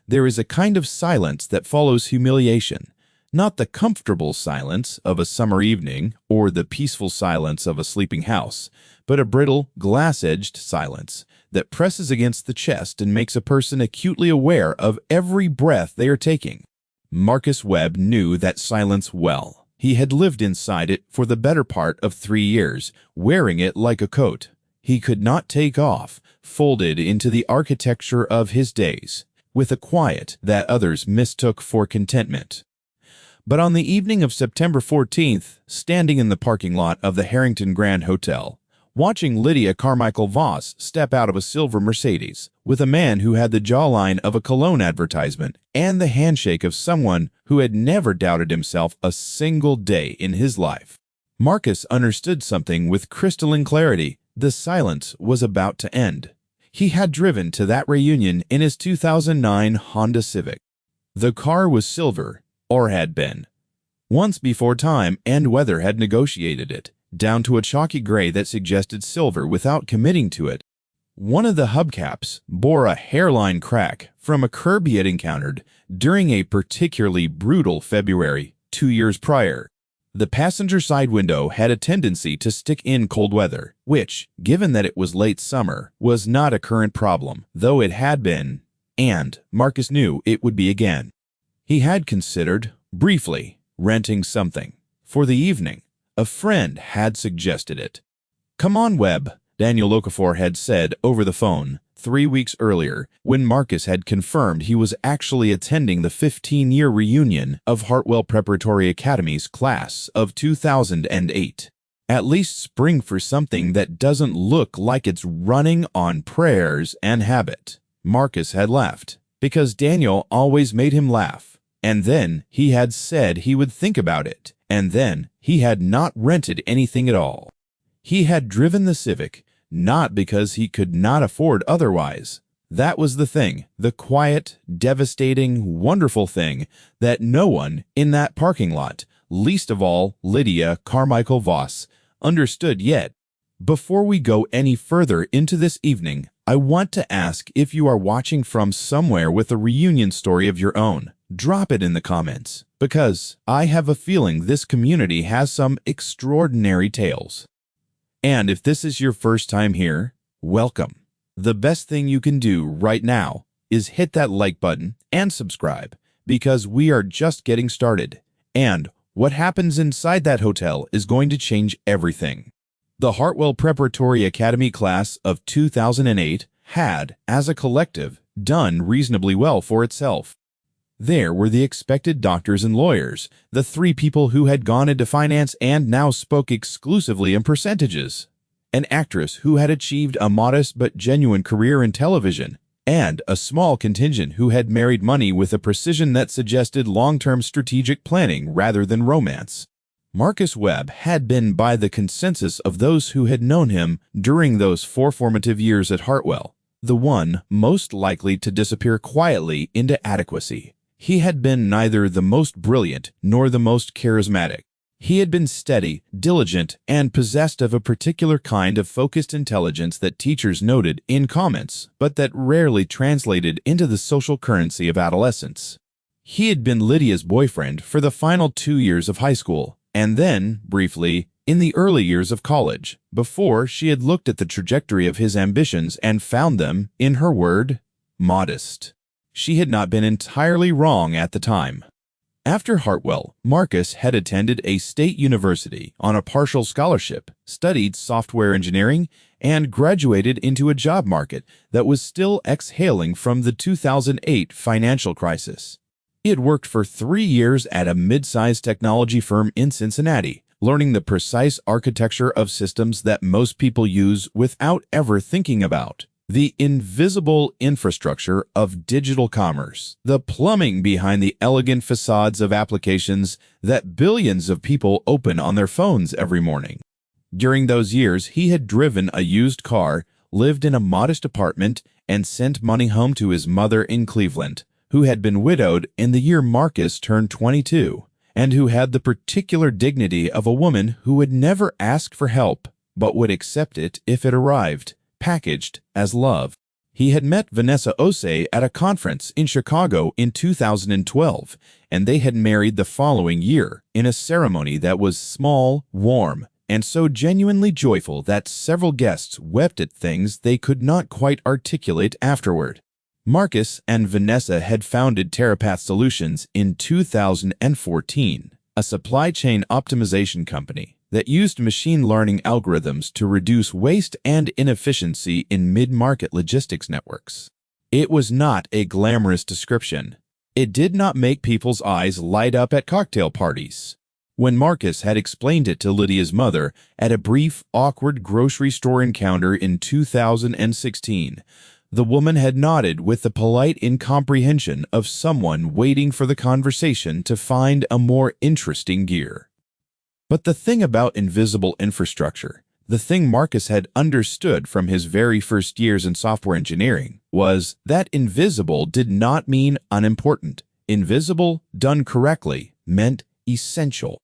there is a kind of silence that follows humiliation, not the comfortable silence of a summer evening or the peaceful silence of a sleeping house, but a brittle, glass-edged silence that presses against the chest and makes a person acutely aware of every breath they are taking. Marcus Webb knew that silence well. He had lived inside it for the better part of 3 years, wearing it like a coat he could not take off, folded into the architecture of his days, with a quiet that others mistook for contentment. But on the evening of September 14th, standing in the parking lot of the Harrington Grand Hotel, watching Lydia Carmichael Voss step out of a silver Mercedes with a man who had the jawline of a cologne advertisement and the handshake of someone who had never doubted himself a single day in his life, Marcus understood something with crystalline clarity. The silence was about to end. He had driven to that reunion in his 2009 Honda Civic. The car was silver, or had been. Once before time and weather had negotiated it, down to a chalky gray that suggested silver without committing to it. One of the hubcaps bore a hairline crack from a curb he had encountered during a particularly brutal February 2 years prior. The passenger side window had a tendency to stick in cold weather, which, given that it was late summer, was not a current problem, though it had been, and Marcus knew it would be again. He had considered, briefly, renting something for the evening. A friend had suggested it. "Come on, Webb," Daniel Okafor had said over the phone 3 weeks earlier, when Marcus had confirmed he was actually attending the 15-year reunion of Hartwell Preparatory Academy's class of 2008. "At least spring for something that doesn't look like it's running on prayers and habit." Marcus had laughed, because Daniel always made him laugh. And then he had said he would think about it, and then he had not rented anything at all. He had driven the Civic, not because he could not afford otherwise. That was the thing, the quiet, devastating, wonderful thing that no one in that parking lot, least of all Lydia Carmichael Voss, understood yet. Before we go any further into this evening, I want to ask if you are watching from somewhere with a reunion story of your own. Drop it in the comments, because I have a feeling this community has some extraordinary tales. And if this is your first time here, welcome. The best thing you can do right now is hit that like button and subscribe, because we are just getting started. And what happens inside that hotel is going to change everything. The Hartwell Preparatory Academy class of 2008 had, as a collective, done reasonably well for itself. There were the expected doctors and lawyers, the 3 people who had gone into finance and now spoke exclusively in percentages, an actress who had achieved a modest but genuine career in television, and a small contingent who had married money with a precision that suggested long-term strategic planning rather than romance. Marcus Webb had been by the consensus of those who had known him during those 4 formative years at Hartwell, the one most likely to disappear quietly into adequacy. He had been neither the most brilliant nor the most charismatic. He had been steady, diligent, and possessed of a particular kind of focused intelligence that teachers noted in comments, but that rarely translated into the social currency of adolescence. He had been Lydia's boyfriend for the final 2 years of high school, and then, briefly, in the early years of college, before she had looked at the trajectory of his ambitions and found them, in her word, modest. She had not been entirely wrong at the time. After Hartwell, Marcus had attended a state university on a partial scholarship, studied software engineering, and graduated into a job market that was still exhaling from the 2008 financial crisis. He had worked for 3 years at a mid-sized technology firm in Cincinnati, learning the precise architecture of systems that most people use without ever thinking about. The invisible infrastructure of digital commerce, the plumbing behind the elegant facades of applications that billions of people open on their phones every morning. During those years, he had driven a used car, lived in a modest apartment, and sent money home to his mother in Cleveland, who had been widowed in the year Marcus turned 22, and who had the particular dignity of a woman who would never ask for help, but would accept it if it arrived, packaged as love. He had met Vanessa Osei at a conference in Chicago in 2012, and they had married the following year in a ceremony that was small, warm, and so genuinely joyful that several guests wept at things they could not quite articulate afterward. Marcus and Vanessa had founded TerraPath Solutions in 2014, a supply chain optimization company that used machine learning algorithms to reduce waste and inefficiency in mid-market logistics networks. It was not a glamorous description. It did not make people's eyes light up at cocktail parties. When Marcus had explained it to Lydia's mother at a brief, awkward grocery store encounter in 2016, the woman had nodded with the polite incomprehension of someone waiting for the conversation to find a more interesting gear. But the thing about invisible infrastructure, the thing Marcus had understood from his very first years in software engineering, was that invisible did not mean unimportant. Invisible, done correctly, meant essential.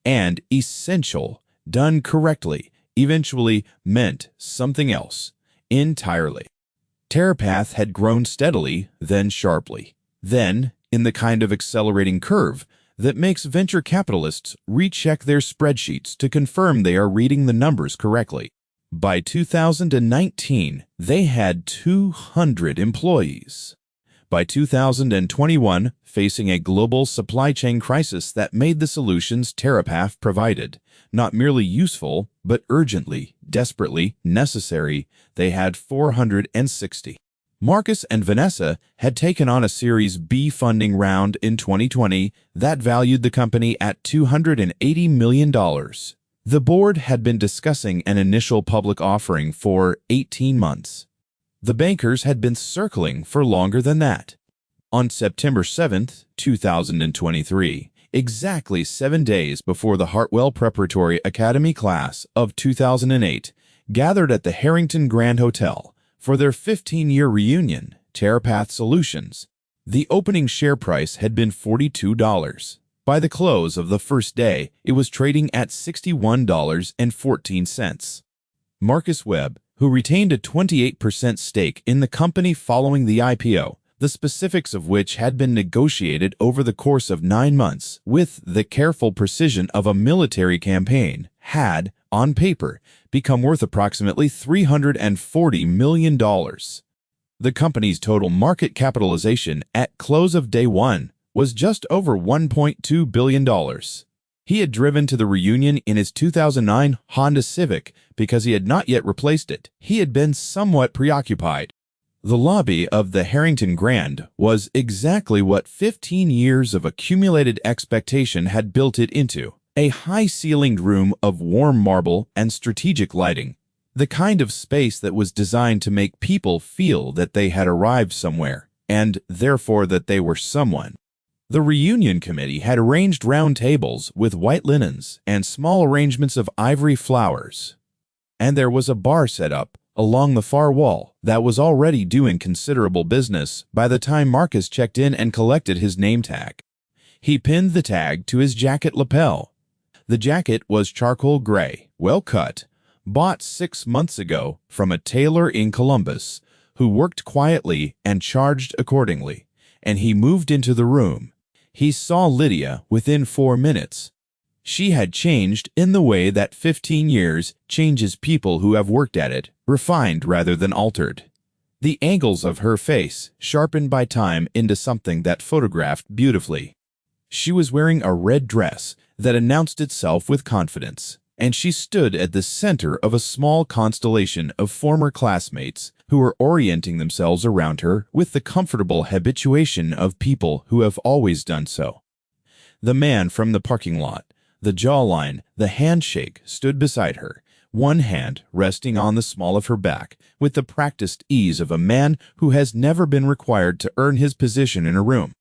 And essential, done correctly, eventually meant something else entirely. TerraPath had grown steadily, then sharply, then in the kind of accelerating curve that makes venture capitalists recheck their spreadsheets to confirm they are reading the numbers correctly. By 2019, they had 200 employees. By 2021, facing a global supply chain crisis that made the solutions TerraPath provided not merely useful, but urgently, desperately necessary, they had 460. Marcus and Vanessa had taken on a Series B funding round in 2020 that valued the company at $280 million. The board had been discussing an initial public offering for 18 months. The bankers had been circling for longer than that. On September 7, 2023, exactly 7 days before the Hartwell Preparatory Academy class of 2008 gathered at the Harrington Grand Hotel for their 15-year reunion, TerraPath Solutions, the opening share price had been $42. By the close of the first day, it was trading at $61.14. Marcus Webb, who retained a 28% stake in the company following the IPO, the specifics of which had been negotiated over the course of 9 months with the careful precision of a military campaign, had, on paper, become worth approximately $340 million. The company's total market capitalization at close of day one was just over $1.2 billion. He had driven to the reunion in his 2009 Honda Civic because he had not yet replaced it. He had been somewhat preoccupied. The lobby of the Harrington Grand was exactly what 15 years of accumulated expectation had built it into. A high-ceilinged room of warm marble and strategic lighting, the kind of space that was designed to make people feel that they had arrived somewhere, and therefore that they were someone. The reunion committee had arranged round tables with white linens and small arrangements of ivory flowers, and there was a bar set up along the far wall that was already doing considerable business by the time Marcus checked in and collected his name tag. He pinned the tag to his jacket lapel. The jacket was charcoal gray, well cut, bought 6 months ago from a tailor in Columbus who worked quietly and charged accordingly, and he moved into the room. He saw Lydia within 4 minutes. She had changed in the way that 15 years changes people who have worked at it, refined rather than altered. The angles of her face sharpened by time into something that photographed beautifully. She was wearing a red dress that announced itself with confidence, and she stood at the center of a small constellation of former classmates who were orienting themselves around her with the comfortable habituation of people who have always done so. The man from the parking lot, the jawline, the handshake, stood beside her, one hand resting on the small of her back, with the practiced ease of a man who has never been required to earn his position in a room.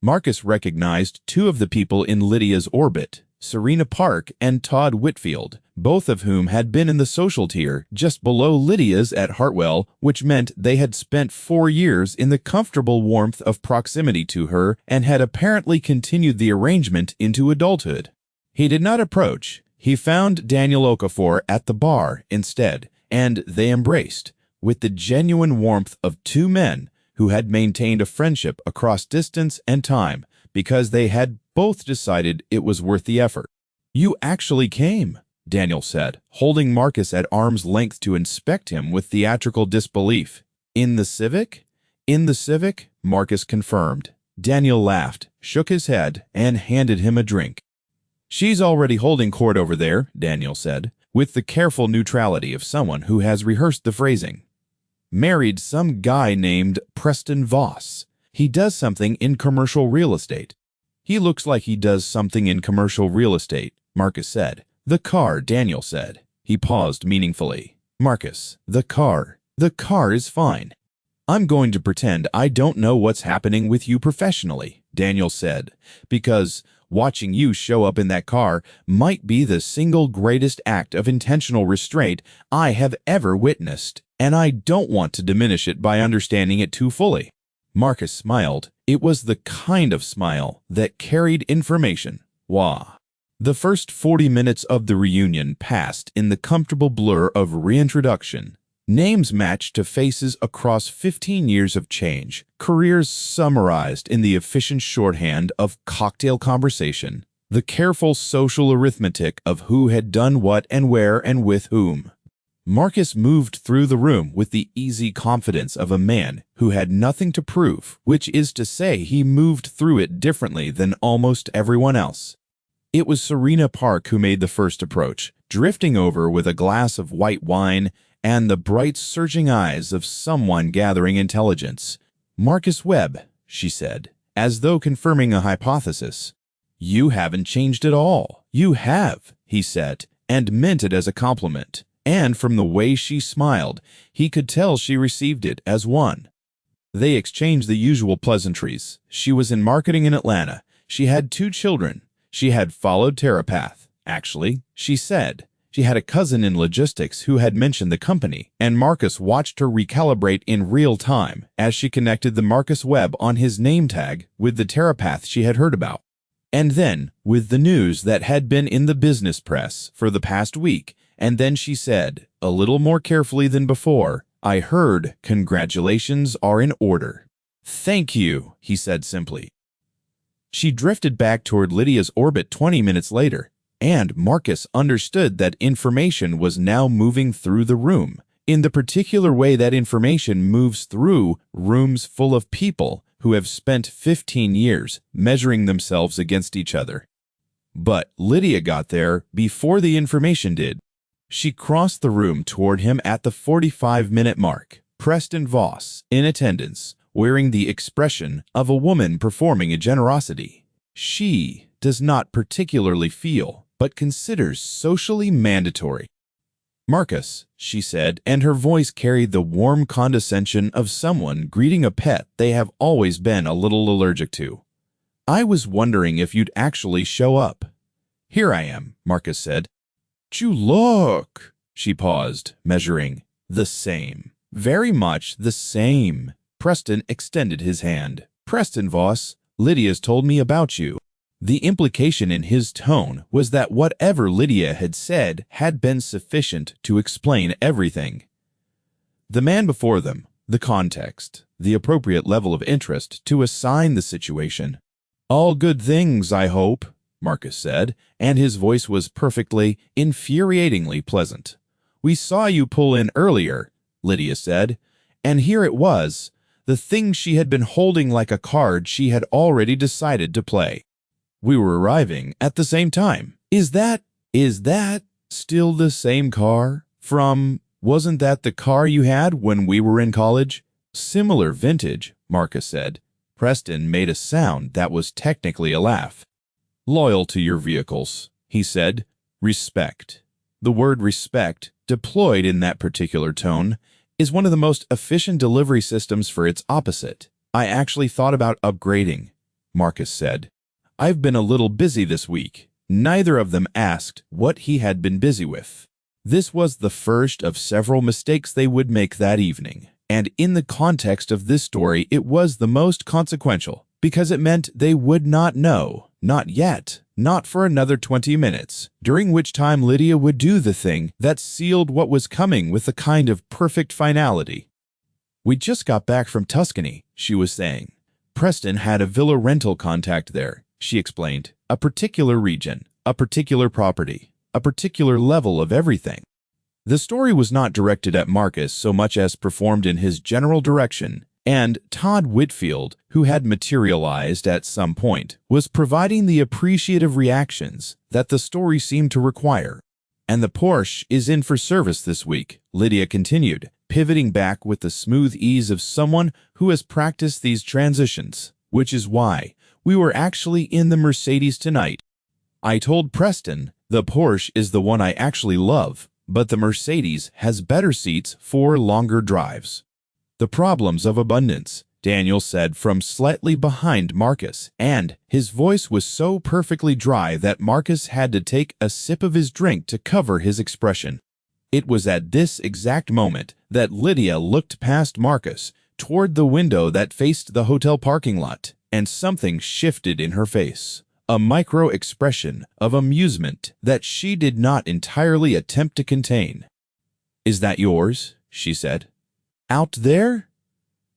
Marcus recognized 2 of the people in Lydia's orbit, Serena Park and Todd Whitfield, both of whom had been in the social tier just below Lydia's at Hartwell, which meant they had spent 4 years in the comfortable warmth of proximity to her and had apparently continued the arrangement into adulthood. He did not approach. He found Daniel Okafor at the bar instead, and they embraced, with the genuine warmth of two men who had maintained a friendship across distance and time because they had both decided it was worth the effort. "You actually came," Daniel said, holding Marcus at arm's length to inspect him with theatrical disbelief. "In the Civic?" "In the Civic," Marcus confirmed. Daniel laughed, shook his head, and handed him a drink. "She's already holding court over there," Daniel said, with the careful neutrality of someone who has rehearsed the phrasing. "Married some guy named Preston Voss. He does something in commercial real estate." "He looks like he does something in commercial real estate," Marcus said. "The car," Daniel said. He paused meaningfully. "Marcus, the car is fine." "I'm going to pretend I don't know what's happening with you professionally," Daniel said, "because watching you show up in that car might be the single greatest act of intentional restraint I have ever witnessed, and I don't want to diminish it by understanding it too fully." Marcus smiled. It was the kind of smile that carried information. Wah. The first 40 minutes of the reunion passed in the comfortable blur of reintroduction. Names matched to faces across 15 years of change, careers summarized in the efficient shorthand of cocktail conversation, the careful social arithmetic of who had done what and where and with whom. Marcus moved through the room with the easy confidence of a man who had nothing to prove, which is to say he moved through it differently than almost everyone else. It was Serena Park who made the first approach, drifting over with a glass of white wine and the bright, searching eyes of someone gathering intelligence. "Marcus Webb," she said, as though confirming a hypothesis. "You haven't changed at all." "You have," he said, and meant it as a compliment. And from the way she smiled, he could tell she received it as one. They exchanged the usual pleasantries. She was in marketing in Atlanta. She had 2 children. She had followed Terapath. Actually, she said, she had a cousin in logistics who had mentioned the company, and Marcus watched her recalibrate in real time as she connected the Marcus Webb on his name tag with the Terapath she had heard about. And then, with the news that had been in the business press for the past week, and then she said, a little more carefully than before, "I heard congratulations are in order." "Thank you," he said simply. She drifted back toward Lydia's orbit 20 minutes later, and Marcus understood that information was now moving through the room, in the particular way that information moves through rooms full of people who have spent 15 years measuring themselves against each other. But Lydia got there before the information did. She crossed the room toward him at the 45-minute mark, Preston Voss, in attendance, wearing the expression of a woman performing a generosity. She does not particularly feel, but considers socially mandatory. "Marcus," she said, and her voice carried the warm condescension of someone greeting a pet they have always been a little allergic to. "I was wondering if you'd actually show up." "Here I am," Marcus said. "You look," she paused, measuring. "The same. Very much the same." Preston extended his hand. "Preston Voss, Lydia's told me about you." The implication in his tone was that whatever Lydia had said had been sufficient to explain everything. The man before them, the context, the appropriate level of interest to assign the situation. "All good things, I hope," Marcus said, and his voice was perfectly, infuriatingly pleasant. "We saw you pull in earlier," Lydia said, and here it was, the thing she had been holding like a card she had already decided to play. "We were arriving at the same time." Is that still the same car? Wasn't that the car you had when we were in college?" "Similar vintage," Marcus said. Preston made a sound that was technically a laugh. "Loyal to your vehicles," he said. "Respect." The word respect, deployed in that particular tone, is one of the most efficient delivery systems for its opposite. "I actually thought about upgrading," Marcus said. "I've been a little busy this week." Neither of them asked what he had been busy with. This was the first of several mistakes they would make that evening, and in the context of this story it was the most consequential, because it meant they would not know, not yet, Not for another 20 minutes, during which time Lydia would do the thing that sealed what was coming with a kind of perfect finality. "We just got back from Tuscany," she was saying. "Preston had a villa rental contact there," she explained. "A particular region, a particular property, a particular level of everything." The story was not directed at Marcus so much as performed in his general direction, and Todd Whitfield, who had materialized at some point, was providing the appreciative reactions that the story seemed to require. "And the Porsche is in for service this week," Lydia continued, pivoting back with the smooth ease of someone who has practiced these transitions, "which is why we were actually in the Mercedes tonight. I told Preston the Porsche is the one I actually love, but the Mercedes has better seats for longer drives." "The problems of abundance," Daniel said from slightly behind Marcus, and his voice was so perfectly dry that Marcus had to take a sip of his drink to cover his expression. It was at this exact moment that Lydia looked past Marcus toward the window that faced the hotel parking lot, and something shifted in her face. A micro-expression of amusement that she did not entirely attempt to contain. "Is that yours?" she said. "Out there?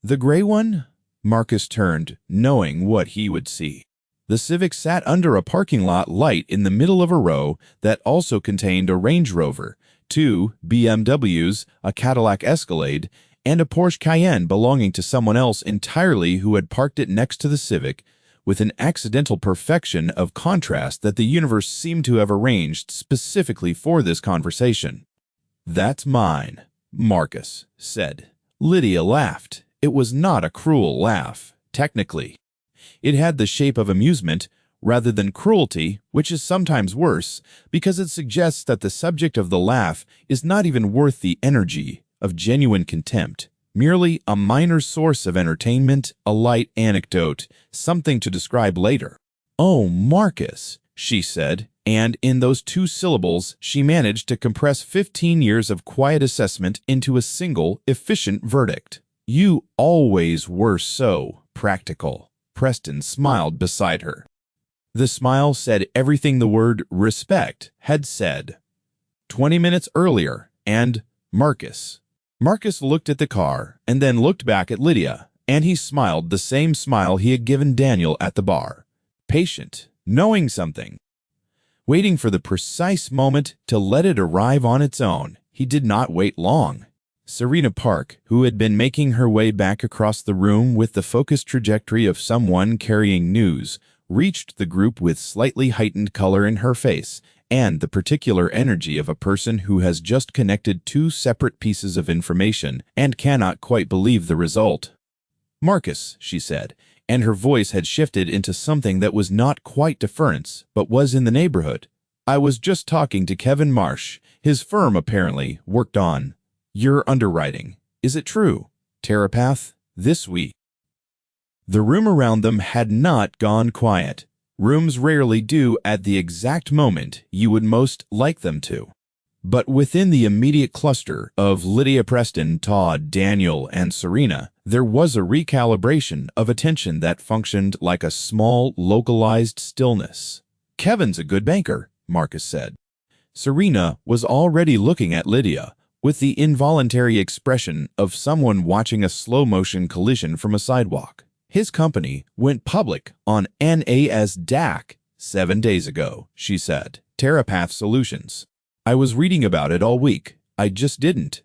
The gray one?" Marcus turned, knowing what he would see. The Civic sat under a parking lot light in the middle of a row that also contained a Range Rover, 2 BMWs, a Cadillac Escalade, and a Porsche Cayenne belonging to someone else entirely who had parked it next to the Civic, with an accidental perfection of contrast that the universe seemed to have arranged specifically for this conversation. "That's mine," Marcus said. Lydia laughed. It was not a cruel laugh, technically. It had the shape of amusement rather than cruelty, which is sometimes worse, because it suggests that the subject of the laugh is not even worth the energy of genuine contempt, merely a minor source of entertainment, a light anecdote, something to describe later. "Oh, Marcus," she said, and in those 2 syllables she managed to compress 15 years of quiet assessment into a single, efficient verdict. "You always were so practical." Preston smiled beside her. The smile said everything the word respect had said. 20 minutes earlier, and Marcus. Marcus looked at the car and then looked back at Lydia, and he smiled the same smile he had given Daniel at the bar. Patient, knowing something, waiting for the precise moment to let it arrive on its own. He did not wait long. Serena Park, who had been making her way back across the room with the focused trajectory of someone carrying news, reached the group with slightly heightened color in her face and the particular energy of a person who has just connected 2 separate pieces of information and cannot quite believe the result. "Marcus," she said, and her voice had shifted into something that was not quite deference, but was in the neighborhood. "I was just talking to Kevin Marsh. His firm apparently worked on your underwriting. Is it true? Terapath, this week." The room around them had not gone quiet. Rooms rarely do at the exact moment you would most like them to. But within the immediate cluster of Lydia, Preston, Todd, Daniel, and Serena, there was a recalibration of attention that functioned like a small, localized stillness. "Kevin's a good banker," Marcus said. Serena was already looking at Lydia with the involuntary expression of someone watching a slow-motion collision from a sidewalk. "His company went public on NASDAQ 7 days ago," she said. "Terapath Solutions. I was reading about it all week. I didn't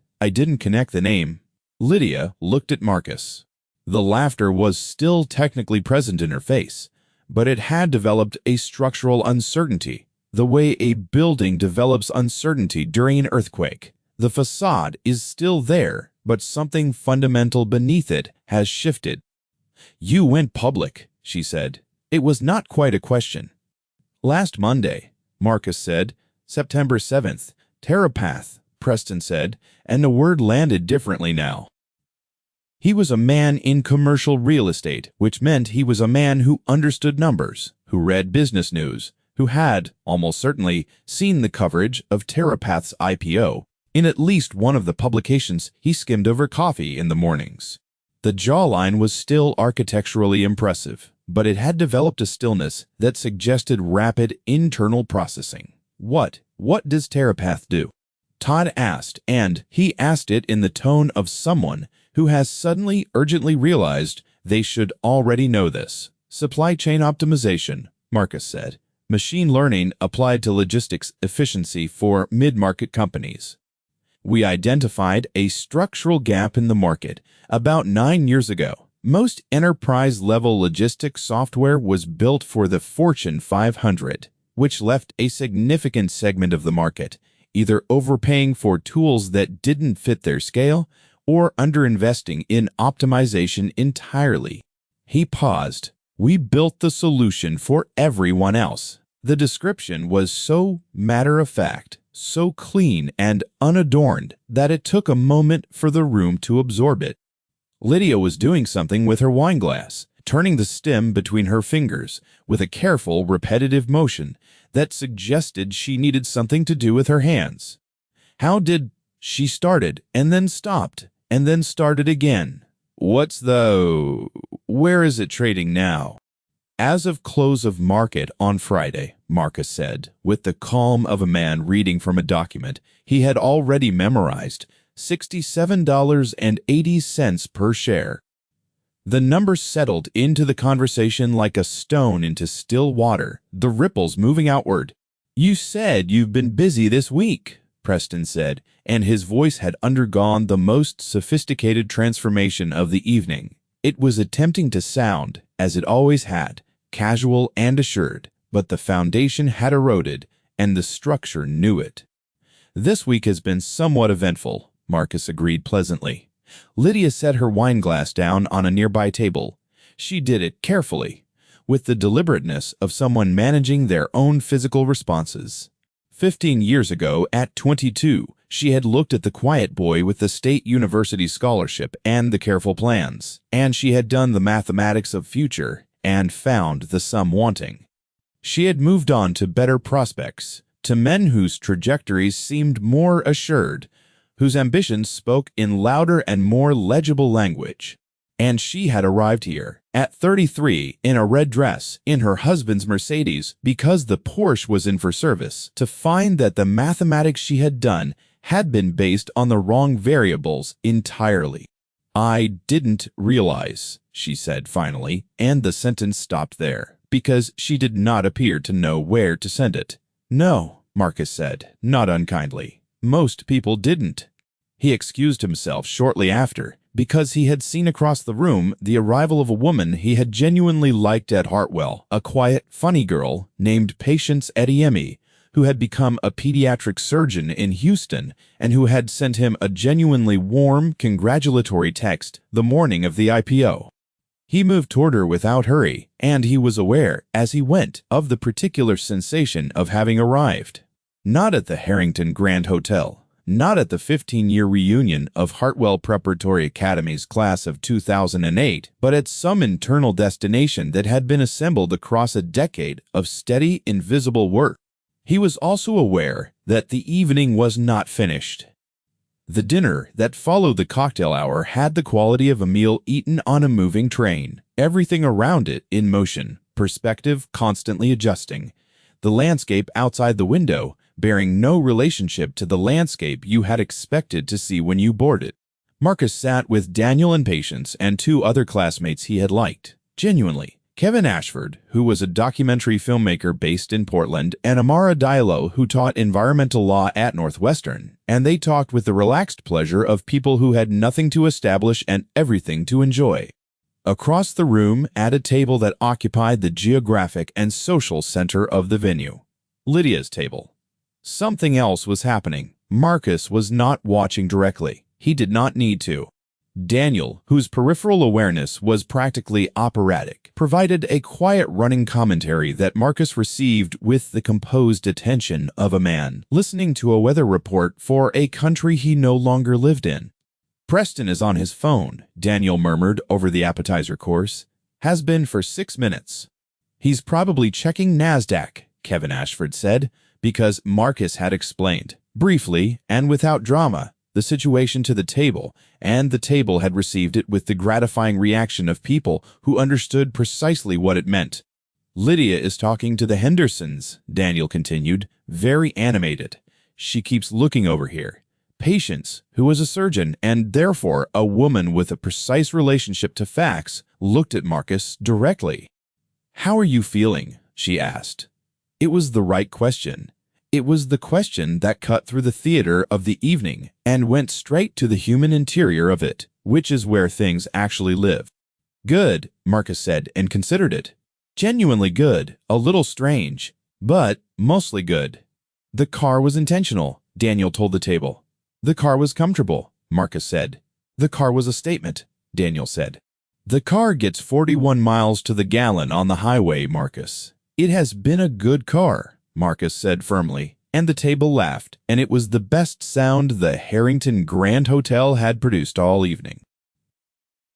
connect the name." Lydia looked at Marcus. The laughter was still technically present in her face, but it had developed a structural uncertainty, the way a building develops uncertainty during an earthquake. The facade is still there, but something fundamental beneath it has shifted. "You went public," she said. It was not quite a question. "Last Monday," Marcus said. "September 7th. Terapath," Preston said, and the word landed differently now. He was a man in commercial real estate, which meant he was a man who understood numbers, who read business news, who had, almost certainly, seen the coverage of Terapath's IPO in at least one of the publications he skimmed over coffee in the mornings. The jawline was still architecturally impressive, but it had developed a stillness that suggested rapid internal processing. What does Terapath do? Todd asked, and he asked it in the tone of someone who has suddenly urgently realized they should already know this. Supply chain optimization, Marcus said. Machine learning applied to logistics efficiency for mid-market companies. We identified a structural gap in the market about 9 years ago. Most enterprise-level logistics software was built for the Fortune 500, which left a significant segment of the market either overpaying for tools that didn't fit their scale or underinvesting in optimization entirely. He paused. We built the solution for everyone else. The description was so matter-of-fact, so clean and unadorned that it took a moment for the room to absorb it. Lydia was doing something with her wine glass, turning the stem between her fingers with a careful, repetitive motion that suggested she needed something to do with her hands. How did she started and then stopped and then started again? Where is it trading now? As of close of market on Friday, Marcus said, with the calm of a man reading from a document he had already memorized, $67.80 per share. The number settled into the conversation like a stone into still water, the ripples moving outward. You said you've been busy this week, Preston said, and his voice had undergone the most sophisticated transformation of the evening. It was attempting to sound, as it always had, casual and assured, but the foundation had eroded, and the structure knew it. This week has been somewhat eventful, Marcus agreed pleasantly. Lydia set her wine glass down on a nearby table. She did it carefully, with the deliberateness of someone managing their own physical responses. 15 years ago, at 22, she had looked at the quiet boy with the state university scholarship and the careful plans, and she had done the mathematics of future and found the sum wanting. She had moved on to better prospects, to men whose trajectories seemed more assured, whose ambitions spoke in louder and more legible language. And she had arrived here, at 33, in a red dress, in her husband's Mercedes, because the Porsche was in for service, to find that the mathematics she had done had been based on the wrong variables entirely. I didn't realize, she said finally, and the sentence stopped there, because she did not appear to know where to send it. No, Marcus said, not unkindly. Most people didn't. He excused himself shortly after, because he had seen across the room the arrival of a woman he had genuinely liked at Hartwell, a quiet, funny girl named Patience Ediemi, who had become a pediatric surgeon in Houston and who had sent him a genuinely warm, congratulatory text the morning of the IPO. He moved toward her without hurry, and he was aware, as he went, of the particular sensation of having arrived. Not at the Harrington Grand Hotel, not at the 15-year reunion of Hartwell Preparatory Academy's class of 2008, but at some internal destination that had been assembled across a decade of steady, invisible work. He was also aware that the evening was not finished. The dinner that followed the cocktail hour had the quality of a meal eaten on a moving train, everything around it in motion, perspective constantly adjusting, the landscape outside the window bearing no relationship to the landscape you had expected to see when you boarded. Marcus sat with Daniel and Patience and 2 other classmates he had liked, genuinely. Kevin Ashford, who was a documentary filmmaker based in Portland, and Amara Diallo, who taught environmental law at Northwestern, and they talked with the relaxed pleasure of people who had nothing to establish and everything to enjoy. Across the room, at a table that occupied the geographic and social center of the venue, Lydia's table. Something else was happening. Marcus was not watching directly. He did not need to. Daniel, whose peripheral awareness was practically operatic, provided a quiet running commentary that Marcus received with the composed attention of a man listening to a weather report for a country he no longer lived in. Preston is on his phone, Daniel murmured over the appetizer course. Has been for 6 minutes. He's probably checking NASDAQ, Kevin Ashford said, because Marcus had explained, briefly and without drama, the situation to the table, and the table had received it with the gratifying reaction of people who understood precisely what it meant. "Lydia is talking to the Hendersons," Daniel continued, very animated. "She keeps looking over here." Patience, who was a surgeon and therefore a woman with a precise relationship to facts, looked at Marcus directly. "How are you feeling?" she asked. It was the right question. It was the question that cut through the theater of the evening and went straight to the human interior of it, which is where things actually live. "Good," Marcus said, and considered it. "Genuinely good, a little strange, but mostly good." "The car was intentional," Daniel told the table. "The car was comfortable," Marcus said. "The car was a statement," Daniel said. "The car gets 41 miles to the gallon on the highway, Marcus. It has been a good car," Marcus said firmly, and the table laughed, and it was the best sound the Harrington Grand Hotel had produced all evening.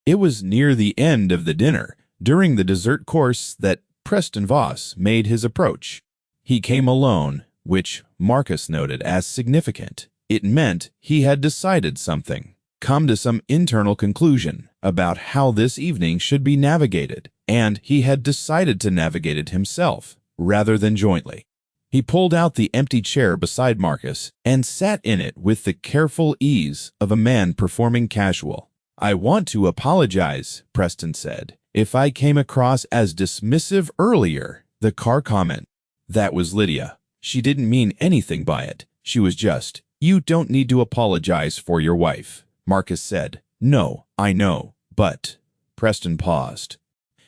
It was near the end of the dinner, during the dessert course, that Preston Voss made his approach. He came alone, which Marcus noted as significant. It meant he had decided something, come to some internal conclusion about how this evening should be navigated, and he had decided to navigate it himself, rather than jointly. He pulled out the empty chair beside Marcus and sat in it with the careful ease of a man performing casual. "I want to apologize," Preston said, "if I came across as dismissive earlier." The car comment. That was Lydia. She didn't mean anything by it. She was just, "You don't need to apologize for your wife," Marcus said. "No, I know, but—" Preston paused.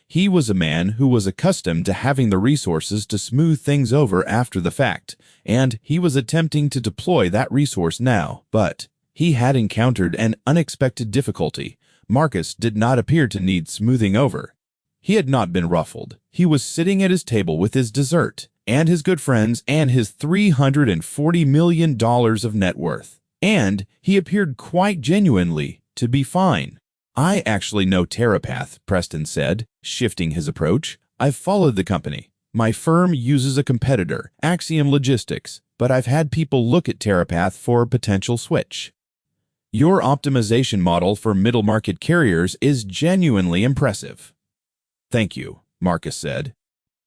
He was a man who was accustomed to having the resources to smooth things over after the fact, and he was attempting to deploy that resource now, but he had encountered an unexpected difficulty. Marcus did not appear to need smoothing over. He had not been ruffled. He was sitting at his table with his dessert, and his good friends, and his $340 million of net worth. And he appeared quite genuinely to be fine. "I actually know Terapath," Preston said, shifting his approach. "I've followed the company. My firm uses a competitor, Axiom Logistics, but I've had people look at Terapath for a potential switch. Your optimization model for middle-market carriers is genuinely impressive." "Thank you," Marcus said.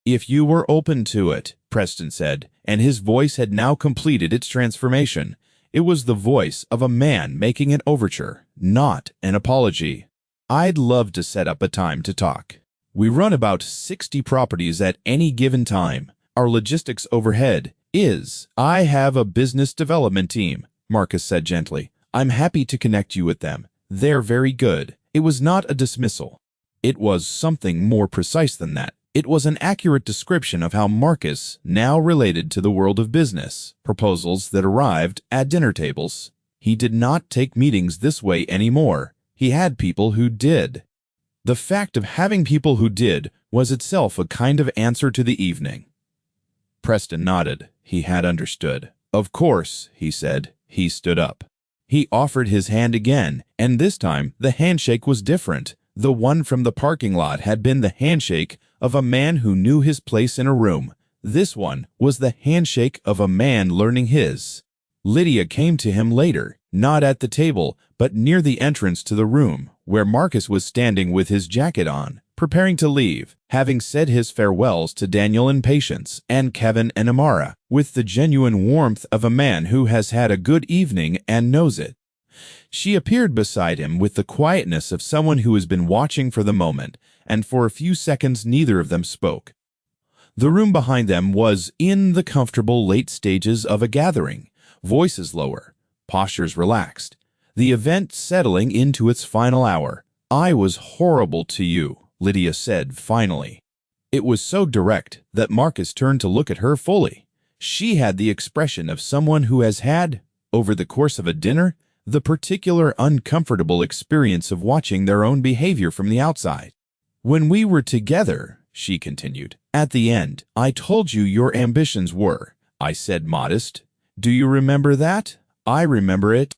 "If you were open to it," Preston said, and his voice had now completed its transformation. It was the voice of a man making an overture, not an apology. "I'd love to set up a time to talk. We run about 60 properties at any given time. Our logistics overhead is—" "I have a business development team," Marcus said gently. "I'm happy to connect you with them. They're very good." It was not a dismissal. It was something more precise than that. It was an accurate description of how Marcus now related to the world of business, proposals that arrived at dinner tables. He did not take meetings this way anymore. He had people who did. The fact of having people who did was itself a kind of answer to the evening. Preston nodded. He had understood. "Of course," he said. He stood up. He offered his hand again, and this time the handshake was different. The one from the parking lot had been the handshake of a man who knew his place in a room. This one was the handshake of a man learning his. Lydia came to him later, not at the table, but near the entrance to the room, where Marcus was standing with his jacket on, preparing to leave, having said his farewells to Daniel and Patience, and Kevin and Amara, with the genuine warmth of a man who has had a good evening and knows it. She appeared beside him with the quietness of someone who has been watching for the moment, and for a few seconds neither of them spoke. The room behind them was in the comfortable late stages of a gathering, voices lower, postures relaxed, the event settling into its final hour. "I was horrible to you," Lydia said finally. It was so direct that Marcus turned to look at her fully. She had the expression of someone who has had, over the course of a dinner, the particular uncomfortable experience of watching their own behavior from the outside. "When we were together," she continued, "at the end, I told you your ambitions were," I said, modest. "Do you remember that?" "I remember it.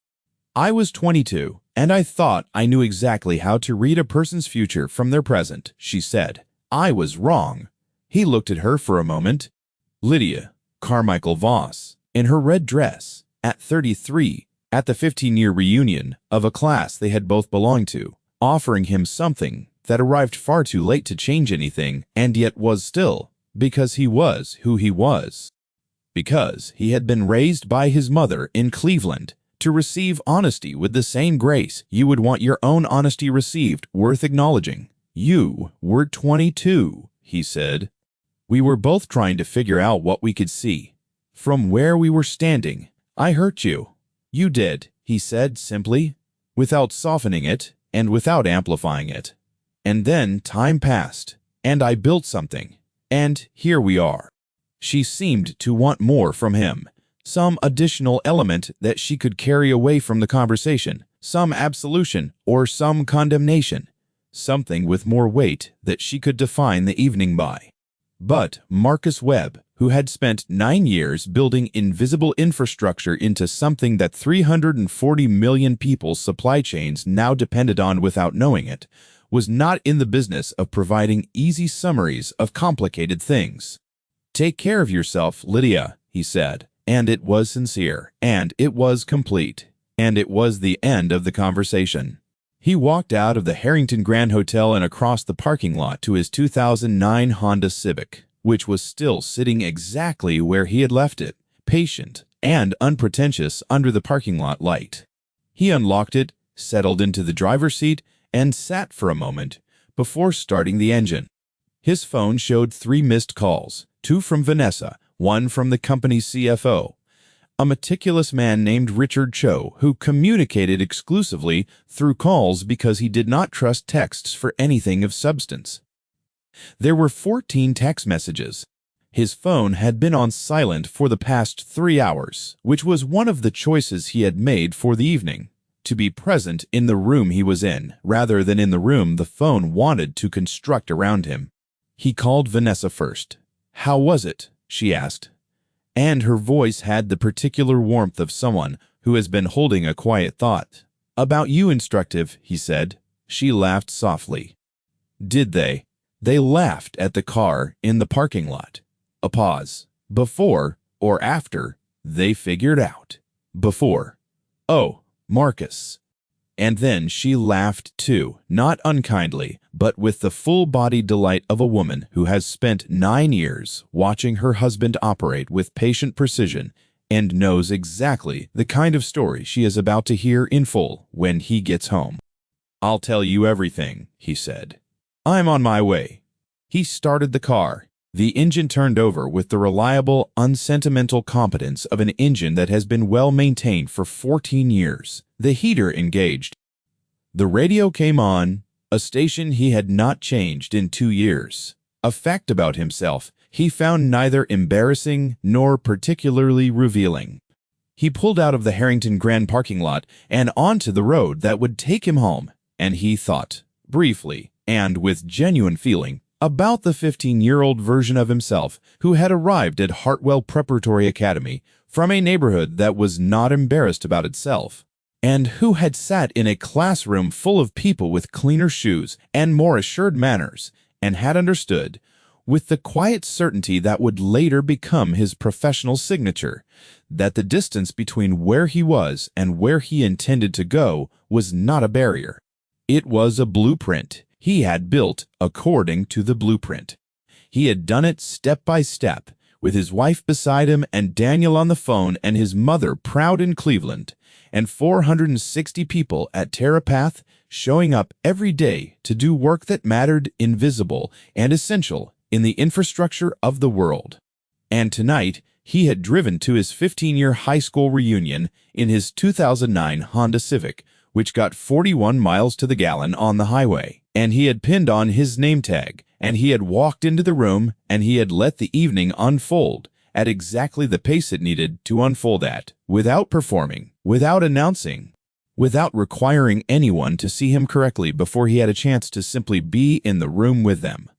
I was 22, and I thought I knew exactly how to read a person's future from their present," she said. "I was wrong." He looked at her for a moment. Lydia Carmichael Voss, in her red dress, at 33, at the 15-year reunion of a class they had both belonged to, offering him something that arrived far too late to change anything and yet was still, because he was who he was. Because he had been raised by his mother in Cleveland to receive honesty with the same grace you would want your own honesty received, worth acknowledging. You were 22, he said. We were both trying to figure out what we could see. From where we were standing, I hurt you. You did, he said simply, without softening it and without amplifying it. And then time passed, and I built something, and here we are. She seemed to want more from him, some additional element that she could carry away from the conversation, some absolution or some condemnation, something with more weight that she could define the evening by. But Marcus Webb, who had spent 9 years building invisible infrastructure into something that 340 million people's supply chains now depended on without knowing it, was not in the business of providing easy summaries of complicated things. Take care of yourself, Lydia, he said, and it was sincere, and it was complete, and it was the end of the conversation. He walked out of the Harrington Grand Hotel and across the parking lot to his 2009 Honda Civic, which was still sitting exactly where he had left it, patient and unpretentious under the parking lot light. He unlocked it, settled into the driver's seat, and sat for a moment before starting the engine. His phone showed 3 missed calls, 2 from Vanessa, 1 from the company's CFO, a meticulous man named Richard Cho who communicated exclusively through calls because he did not trust texts for anything of substance. There were 14 text messages. His phone had been on silent for the past 3 hours, which was one of the choices he had made for the evening, to be present in the room he was in, rather than in the room the phone wanted to construct around him. He called Vanessa first. "How was it?" she asked. And her voice had the particular warmth of someone who has been holding a quiet thought. "About you, instructive," he said. She laughed softly. Did they? They laughed at the car in the parking lot. A pause. Before or after, they figured out. Before. "Oh, Marcus." And then she laughed too, not unkindly, but with the full-bodied delight of a woman who has spent 9 years watching her husband operate with patient precision and knows exactly the kind of story she is about to hear in full when he gets home. "I'll tell you everything," he said. "I'm on my way." He started the car. The engine turned over with the reliable, unsentimental competence of an engine that has been well maintained for 14 years. The heater engaged. The radio came on, a station he had not changed in 2 years. A fact about himself he found neither embarrassing nor particularly revealing. He pulled out of the Harrington Grand parking lot and onto the road that would take him home, and he thought, briefly and with genuine feeling, about the 15-year-old version of himself who had arrived at Hartwell Preparatory Academy from a neighborhood that was not embarrassed about itself, and who had sat in a classroom full of people with cleaner shoes and more assured manners, and had understood, with the quiet certainty that would later become his professional signature, that the distance between where he was and where he intended to go was not a barrier. It was a blueprint. He had built according to the blueprint. He had done it step by step, with his wife beside him and Daniel on the phone and his mother proud in Cleveland, and 460 people at TerraPath showing up every day to do work that mattered, invisible and essential in the infrastructure of the world. And tonight, he had driven to his 15-year high school reunion in his 2009 Honda Civic, which got 41 miles to the gallon on the highway, and he had pinned on his name tag, and he had walked into the room, and he had let the evening unfold at exactly the pace it needed to unfold at, without performing, without announcing, without requiring anyone to see him correctly before he had a chance to simply be in the room with them.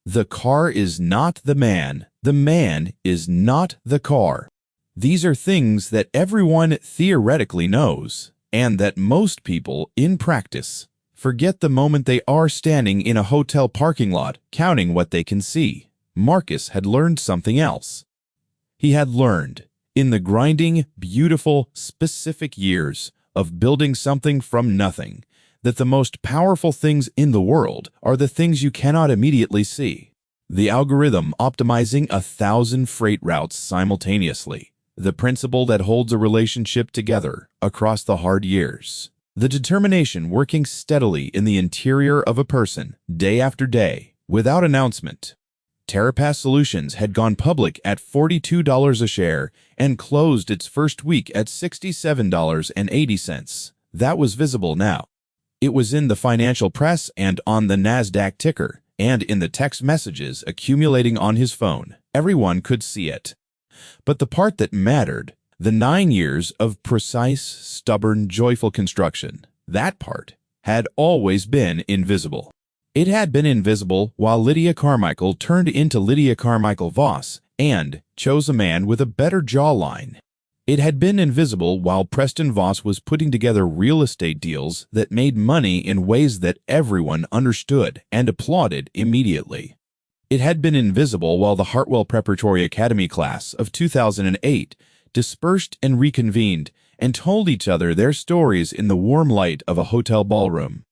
The car is not the man is not the car. These are things that everyone theoretically knows, and that most people, in practice, forget the moment they are standing in a hotel parking lot, counting what they can see. Marcus had learned something else. He had learned, In the grinding, beautiful, specific years of building something from nothing, that the most powerful things in the world are the things you cannot immediately see. The algorithm optimizing 1,000 freight routes simultaneously. The principle that holds a relationship together across the hard years. The determination working steadily in the interior of a person, day after day, without announcement. TerraPass Solutions had gone public at $42 a share and closed its first week at $67.80. That was visible now. It was in the financial press and on the NASDAQ ticker, and in the text messages accumulating on his phone. Everyone could see it. But the part that mattered, the 9 years of precise, stubborn, joyful construction, that part had always been invisible. It had been invisible while Lydia Carmichael turned into Lydia Carmichael Voss and chose a man with a better jawline. It had been invisible while Preston Voss was putting together real estate deals that made money in ways that everyone understood and applauded immediately. It had been invisible while the Hartwell Preparatory Academy class of 2008 dispersed and reconvened and told each other their stories in the warm light of a hotel ballroom.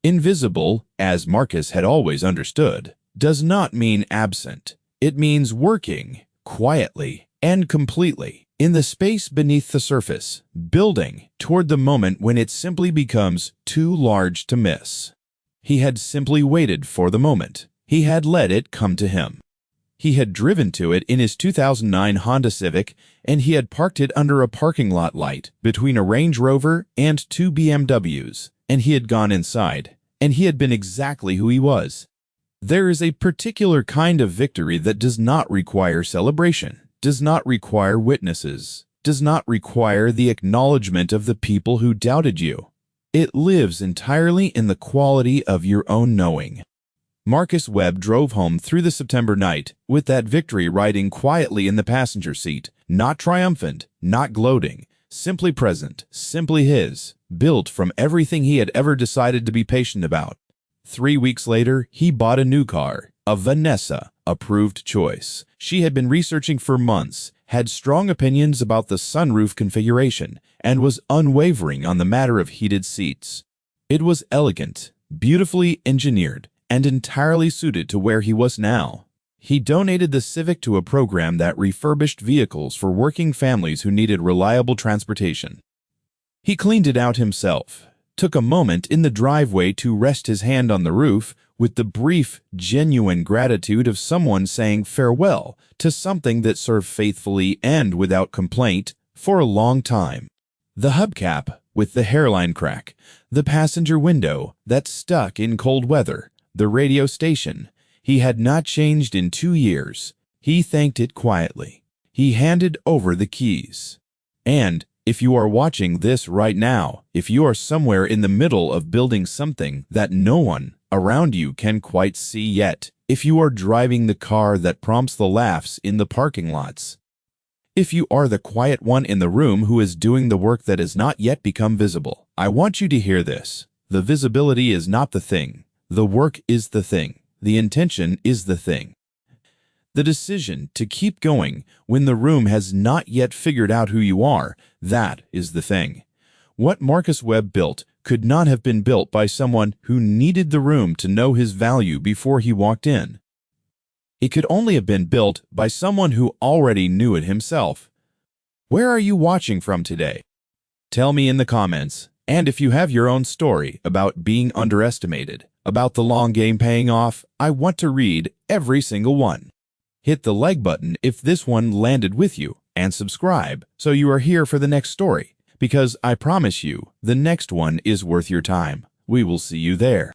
Invisible, as Marcus had always understood, does not mean absent. It means working quietly and completely in the space beneath the surface, building toward the moment when it simply becomes too large to miss. He had simply waited for the moment. He had let it come to him. He had driven to it in his 2009 Honda Civic, and he had parked it under a parking lot light between a Range Rover and 2 BMWs, and he had gone inside, and he had been exactly who he was. There is a particular kind of victory that does not require celebration, does not require witnesses, does not require the acknowledgement of the people who doubted you. It lives entirely in the quality of your own knowing. Marcus Webb drove home through the September night with that victory riding quietly in the passenger seat, not triumphant, not gloating, simply present, simply his, built from everything he had ever decided to be patient about. 3 weeks later, he bought a new car, a Vanessa, approved choice. She had been researching for months, had strong opinions about the sunroof configuration, and was unwavering on the matter of heated seats. It was elegant, beautifully engineered, and entirely suited to where he was now. He donated the Civic to a program that refurbished vehicles for working families who needed reliable transportation. He cleaned it out himself, took a moment in the driveway to rest his hand on the roof with the brief, genuine gratitude of someone saying farewell to something that served faithfully and without complaint for a long time. The hubcap with the hairline crack, the passenger window that stuck in cold weather, the radio station. He had not changed in 2 years. He thanked it quietly. He handed over the keys. And if you are watching this right now, if you are somewhere in the middle of building something that no one around you can quite see yet, if you are driving the car that prompts the laughs in the parking lots, if you are the quiet one in the room who is doing the work that has not yet become visible, I want you to hear this. The visibility is not the thing. The work is the thing. The intention is the thing. The decision to keep going when the room has not yet figured out who you are, that is the thing. What Marcus Webb built could not have been built by someone who needed the room to know his value before he walked in. It could only have been built by someone who already knew it himself. Where are you watching from today? Tell me in the comments, and if you have your own story about being underestimated, about the long game paying off, I want to read every single one. Hit the like button if this one landed with you, and subscribe so you are here for the next story, because I promise you, the next one is worth your time. We will see you there.